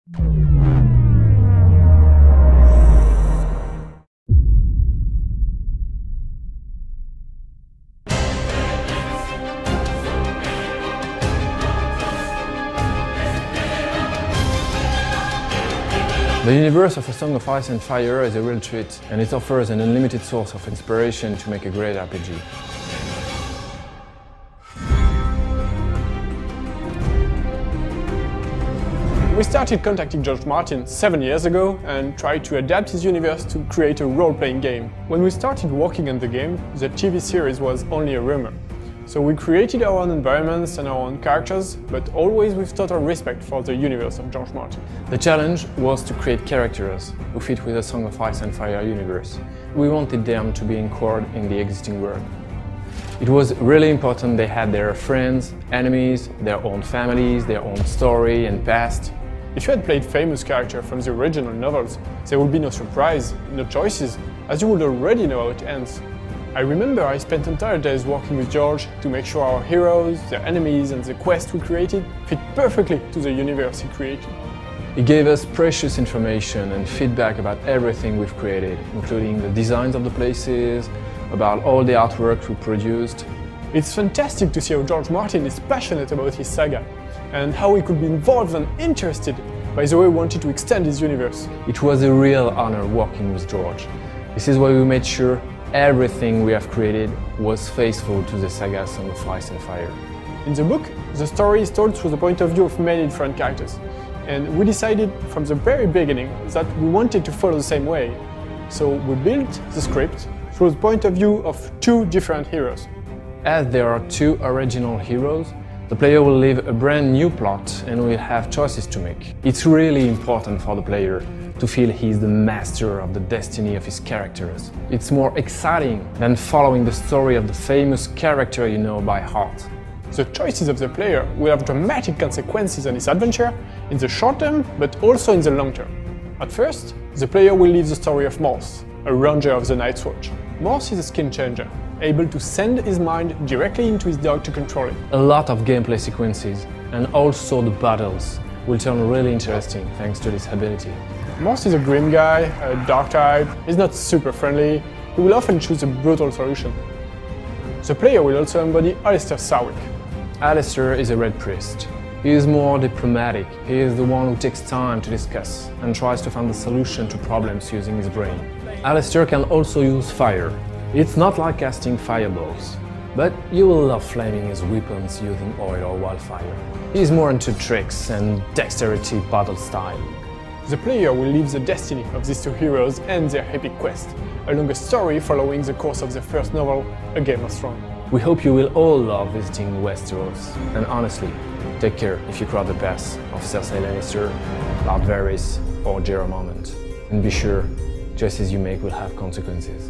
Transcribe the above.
The universe of A Song of Ice and Fire is a real treat, and it offers an unlimited source of inspiration to make a great RPG. We started contacting George Martin 7 years ago and tried to adapt his universe to create a role-playing game. When we started working on the game, the TV series was only a rumor. So we created our own environments and our own characters, but always with total respect for the universe of George Martin. The challenge was to create characters who fit with the Song of Ice and Fire universe. We wanted them to be anchored in the existing world. It was really important they had their friends, enemies, their own families, their own story and past. If you had played famous characters from the original novels, there would be no surprise, no choices, as you would already know how it ends. I remember I spent entire days working with George to make sure our heroes, their enemies and the quest we created fit perfectly to the universe he created. He gave us precious information and feedback about everything we've created, including the designs of the places, about all the artwork we produced. It's fantastic to see how George Martin is passionate about his saga, and how he could be involved and interested by the way he wanted to extend his universe. It was a real honor working with George. This is why we made sure everything we have created was faithful to the saga Song of Ice and Fire. In the book, the story is told through the point of view of many different characters, and we decided from the very beginning that we wanted to follow the same way. So we built the script through the point of view of two different heroes. As there are two original heroes, the player will live a brand new plot and will have choices to make. It's really important for the player to feel he's the master of the destiny of his characters. It's more exciting than following the story of the famous character you know by heart. The choices of the player will have dramatic consequences on his adventure in the short term, but also in the long term. At first, the player will live the story of Morse, a ranger of the Night's Watch. Morse is a skin changer, able to send his mind directly into his dog to control it. A lot of gameplay sequences, and also the battles, will turn really interesting thanks to this ability. Morse is a grim guy, a dark type, he's not super friendly, he will often choose a brutal solution. The player will also embody Alistair Sarwick. Alistair is a Red Priest. He is more diplomatic, he is the one who takes time to discuss and tries to find the solution to problems using his brain. Alistair can also use fire. It's not like casting fireballs, but you will love flaming his weapons using oil or wildfire. He is more into tricks and dexterity battle style. The player will live the destiny of these two heroes and their epic quest, along a story following the course of the first novel, A Game of Thrones. We hope you will all love visiting Westeros, and honestly, take care if you cross the paths of Cersei Lannister, Lord Varys or Jorah Mormont. And be sure, choices you make will have consequences.